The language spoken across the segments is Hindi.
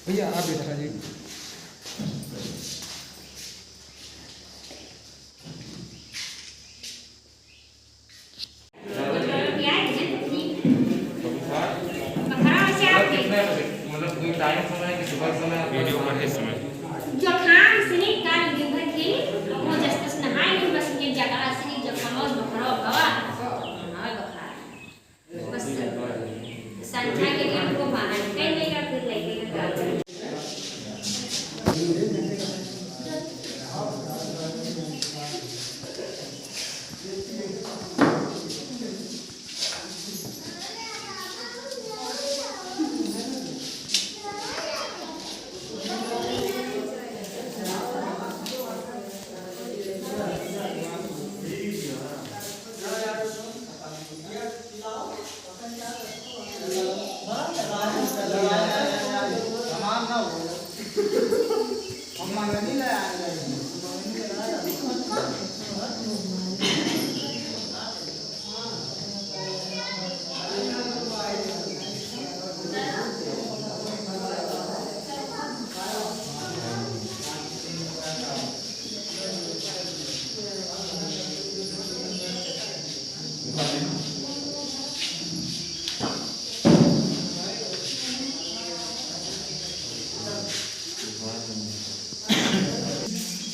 भैया आप इधर आ जाइए। वीडियो पर है इस समय। जो खान सनी काल दिन भर खेली वो जस्टिस नहाए नहीं बस के जगह सनी जो खमोश बखरो भवा हां बखा बस संख्या के लिए उनको मार कहीं नहीं या फिर लेके का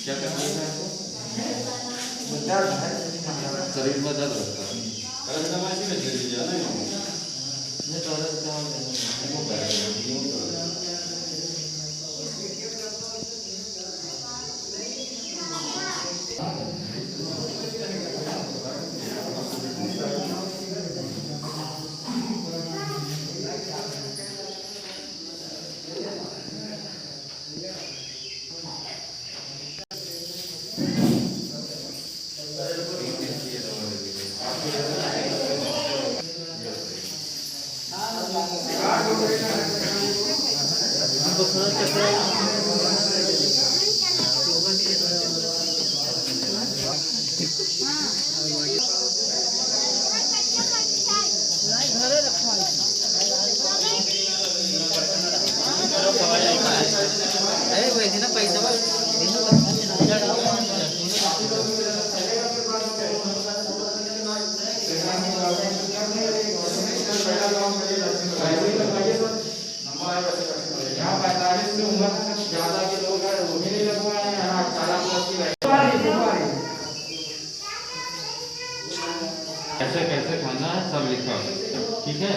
क्या करना है शरीर में दर्द रहता है। कैसे कैसे खाना है सब लिखा हो, ठीक है।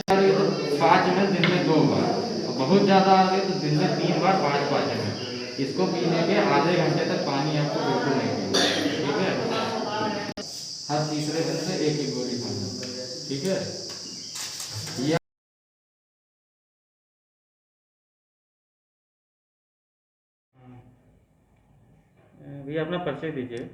5 ml दिन में 2 बार, और बहुत ज़्यादा आ गए तो दिन में 3 बार 5-5 ml। इसको पीने के आधे घंटे तक पानी आपको बिल्कुल नहीं पीना, ठीक है। हर तीसरे दिन से एक गोली खाना, ठीक है। भैया अपना परिचय दीजिए।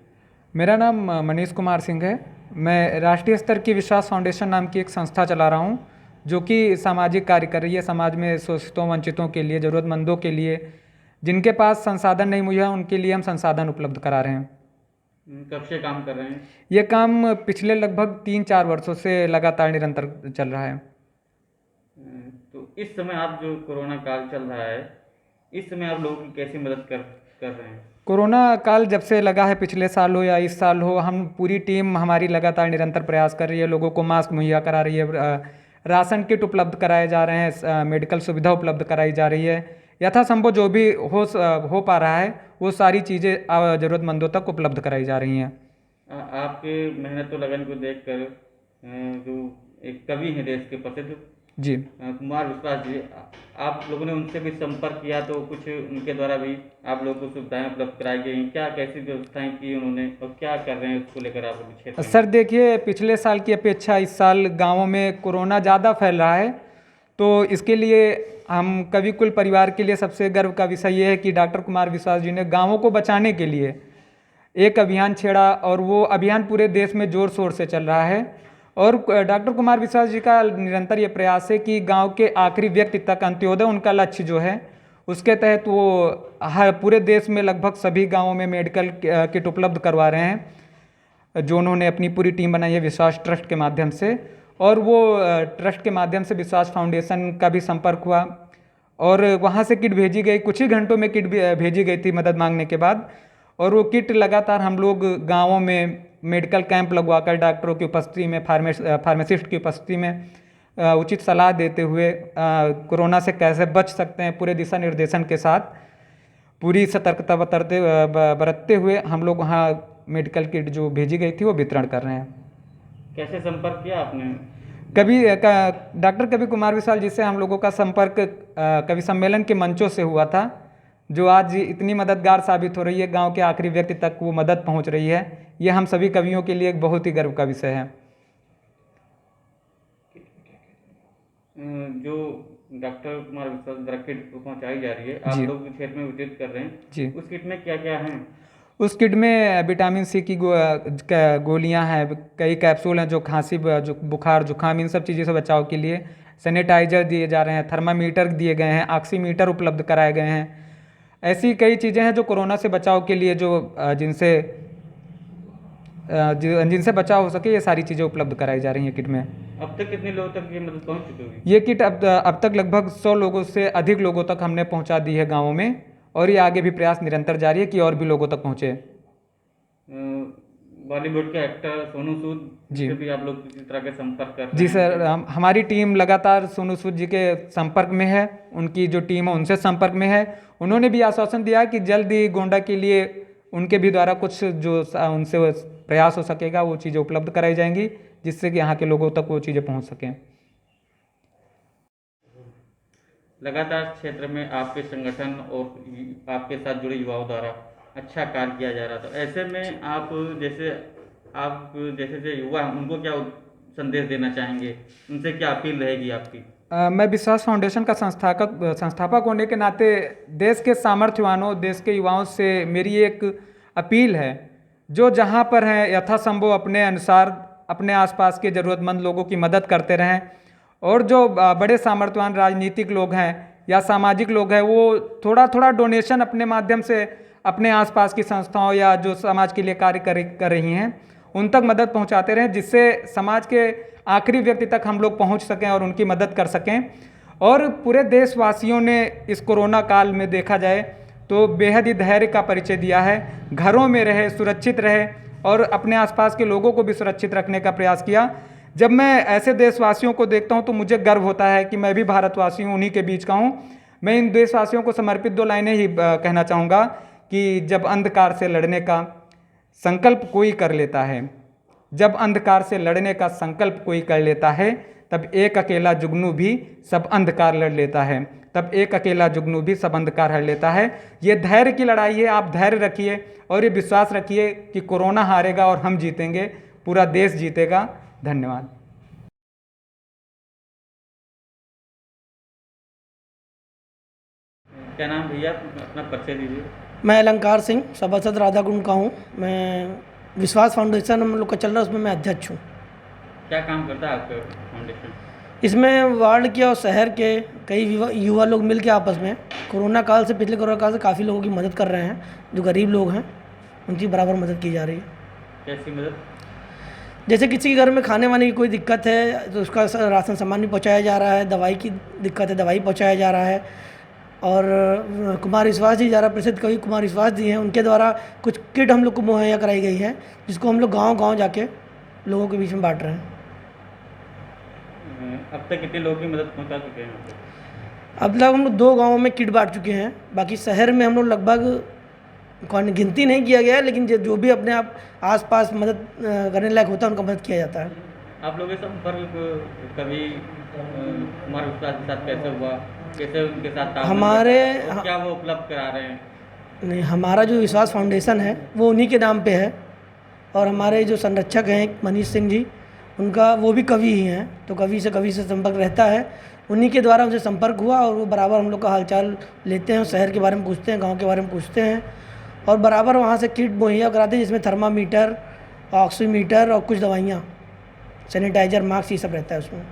मेरा नाम मनीष कुमार सिंह है। मैं राष्ट्रीय स्तर की विश्वास फाउंडेशन नाम की एक संस्था चला रहा हूँ, जो कि सामाजिक कार्य कर रही है। समाज में शोषितों वंचितों के लिए, ज़रूरतमंदों के लिए, जिनके पास संसाधन नहीं मुहैया, उनके लिए हम संसाधन उपलब्ध करा रहे हैं। कब से काम कर रहे हैं? ये काम पिछले लगभग 3-4 वर्षों से लगातार निरंतर चल रहा है। तो इस समय आप जो कोरोना काल चल रहा है, इस समय आप लोगों की कैसी मदद कर रहे हैं? कोरोना काल जब से लगा है, पिछले साल हो या इस साल हो, हम पूरी टीम हमारी लगातार निरंतर प्रयास कर रही है। लोगों को मास्क मुहैया करा रही है, राशन किट उपलब्ध कराए जा रहे हैं, मेडिकल सुविधा उपलब्ध कराई जा रही है। यथासंभव जो भी हो पा रहा है वो सारी चीज़ें ज़रूरतमंदों तक उपलब्ध कराई जा रही हैं। आपके मेहनत और लगन को देखकर जो एक कवि हैं देश के प्रसिद्ध जी, कुमार विश्वास जी, आप लोगों ने उनसे भी संपर्क किया तो कुछ उनके द्वारा भी आप लोगों को सुविधाएं उपलब्ध कराई गई, क्या कैसी व्यवस्थाएं की उन्होंने और क्या कर रहे हैं उसको लेकर आप लोग क्षेत्र में? सर देखिए, पिछले साल की अपेक्षा इस साल गाँवों में कोरोना ज़्यादा फैल रहा है, तो इसके लिए हम कवि कुल परिवार के लिए सबसे गर्व का विषय ये है कि डॉक्टर कुमार विश्वास जी ने गाँवों को बचाने के लिए एक अभियान छेड़ा, और वो अभियान पूरे देश में ज़ोर शोर से चल रहा है। और डॉक्टर कुमार विश्वास जी का निरंतर ये प्रयास है कि गांव के आखिरी व्यक्ति तक अंत्योदय उनका लक्ष्य जो है, उसके तहत वो हर पूरे देश में लगभग सभी गांवों में मेडिकल किट उपलब्ध करवा रहे हैं, जो उन्होंने अपनी पूरी टीम बनाई है विश्वास ट्रस्ट के माध्यम से। और वो ट्रस्ट के माध्यम से विश्वास फाउंडेशन का भी संपर्क हुआ और वहाँ से किट भेजी गई। कुछ ही घंटों में किट भेजी गई थी मदद मांगने के बाद। और वो किट लगातार हम लोग गाँवों में मेडिकल कैंप लगवाकर डॉक्टरों की उपस्थिति में, फार्मासिस्ट की उपस्थिति में उचित सलाह देते हुए कोरोना से कैसे बच सकते हैं, पूरे दिशा निर्देशन के साथ पूरी सतर्कता बरतते हुए हम लोग वहाँ मेडिकल किट जो भेजी गई थी वो वितरण कर रहे हैं। कैसे संपर्क किया आपने? डॉक्टर कवि कुमार विशाल जी से हम लोगों का संपर्क कवि सम्मेलन के मंचों से हुआ था, जो आज इतनी मददगार साबित हो रही है। गांव के आखिरी व्यक्ति तक वो मदद पहुंच रही है। ये हम सभी कवियों के लिए एक बहुत ही गर्व का विषय है। जो डॉक्टर कुमार विश्वास द्वारा किट पहुंचाई जा रही है, आप लोग क्षेत्र में वितरित कर रहे हैं जी। उस किट में क्या क्या है? उस किट में विटामिन सी की गोलियां हैं, कई कैप्सूल हैं जो खांसी, जो बुखार, जुकाम, इन सब चीज़ों से बचाव के लिए। सैनिटाइजर दिए जा रहे हैं, थर्मामीटर दिए गए हैं, ऑक्सीमीटर उपलब्ध कराए गए हैं। ऐसी कई चीज़ें हैं जो कोरोना से बचाव के लिए, जो जिनसे बचाव हो सके, ये सारी चीज़ें उपलब्ध कराई जा रही हैं किट में। अब तक कितने लोगों तक ये मदद पहुंच चुकी होगी? ये किट अब तक लगभग 100 लोगों से अधिक लोगों तक हमने पहुंचा दी है गाँवों में, और ये आगे भी प्रयास निरंतर जारी है कि और भी लोगों तक पहुंचे। बॉलीवुड के एक्टर सोनू सूद जी से भी आप लोग किसी तरह के संपर्क कर रहे जी हैं? सर, हमारी टीम लगातार सोनू सूद जी के संपर्क में है। उनकी जो टीम है उनसे संपर्क में है। उन्होंने भी आश्वासन दिया कि जल्द ही गोंडा के लिए उनके भी द्वारा कुछ जो उनसे प्रयास हो सकेगा वो चीज़ें उपलब्ध कराई जाएंगी, जिससे कि यहाँ के लोगों तक वो चीज़ें पहुँच सकें। लगातार क्षेत्र में आपके संगठन और आपके साथ जुड़े युवाओं द्वारा अच्छा कार्य किया जा रहा था। ऐसे में आप जैसे युवा हैं, उनको क्या संदेश देना चाहेंगे? उनसे क्या अपील रहेगी आपकी? मैं विश्वास फाउंडेशन का संस्थापक होने के नाते देश के सामर्थ्यवानों, देश के युवाओं से मेरी एक अपील है, जो जहाँ पर हैं यथासंभव अपने अनुसार अपने आसपास के ज़रूरतमंद लोगों की मदद करते रहें। और जो बड़े सामर्थ्यवान राजनीतिक लोग हैं या सामाजिक लोग हैं, वो थोड़ा थोड़ा डोनेशन अपने माध्यम से अपने आसपास की संस्थाओं या जो समाज के लिए कार्य कर रही हैं उन तक मदद पहुंचाते रहें, जिससे समाज के आखिरी व्यक्ति तक हम लोग पहुंच सकें और उनकी मदद कर सकें। और पूरे देशवासियों ने इस कोरोना काल में देखा जाए तो बेहद ही धैर्य का परिचय दिया है। घरों में रहे, सुरक्षित रहे और अपने आसपास के लोगों को भी सुरक्षित रखने का प्रयास किया। जब मैं ऐसे देशवासियों को देखता हूं तो मुझे गर्व होता है कि मैं भी भारतवासी हूं, उन्हीं के बीच का हूं। मैं इन देशवासियों को समर्पित 2 लाइनें ही कहना चाहूँगा कि जब अंधकार से लड़ने का संकल्प कोई कर लेता है, जब अंधकार से लड़ने का संकल्प कोई कर लेता है, तब एक अकेला जुगनू भी सब अंधकार लड़ लेता है, तब एक अकेला जुगनू भी सब अंधकार हर लेता है। ये धैर्य की लड़ाई है। आप धैर्य रखिए और ये विश्वास रखिए कि कोरोना हारेगा और हम जीतेंगे, पूरा देश जीतेगा। धन्यवाद। क्या नाम भैया, अपना परिचय दीजिए। मैं अलंकार सिंह, सभासद राधाकुंड का हूँ। मैं विश्वास फाउंडेशन हम लोग का चल रहा है, उसमें मैं अध्यक्ष हूँ। क्या काम करता है आपका फाउंडेशन? इसमें वार्ड के और शहर के कई युवा लोग मिल के आपस में कोरोना काल से, पिछले कोरोना काल से काफ़ी लोगों की मदद कर रहे हैं। जो गरीब लोग हैं उनकी बराबर मदद की जा रही है। कैसी मदद? जैसे किसी के घर में खाने वाने की कोई दिक्कत है तो उसका राशन सामान भी पहुँचाया जा रहा है, दवाई की दिक्कत है दवाई पहुँचाया जा रहा है। और कुमार विश्वास जी, ज़्यादा प्रसिद्ध कवि कुमार विश्वास जी हैं, उनके द्वारा कुछ किट हम लोग को मुहैया कराई गई है, जिसको हम लोग गांव-गांव जाके लोगों के बीच में बांट रहे हैं। अब तक कितने लोगों की मदद पहुंचा चुके हैं? अब तक हम लोग 2 गाँवों में किट बांट चुके हैं। बाकी शहर में हम लोग लगभग गिनती नहीं किया गया है, लेकिन जो भी अपने आप आस-पास मदद करने लायक होता है उनका मदद किया जाता है। आप लोगों के संपर्क कभी कुमार विश्वास के साथ कैसे हुआ? कैसे उनके साथ क्या वो उपलब्ध करा रहे हैं? नहीं, हमारा जो विश्वास फाउंडेशन है वो उन्हीं के नाम पे है। और हमारे जो संरक्षक हैं मनीष सिंह जी, उनका वो भी कवि ही हैं, तो कवि से संपर्क रहता है। उन्हीं के द्वारा उनसे संपर्क हुआ और वो बराबर हम लोग का हालचाल लेते हैं, शहर के बारे में पूछते हैं, गाँव के बारे में पूछते हैं और बराबर वहाँ से किट मुहैया कराते हैं, जिसमें थर्मामीटर, ऑक्सीमीटर और कुछ दवाइयाँ, सैनिटाइजर, मास्क, ये सब रहता है उसमें।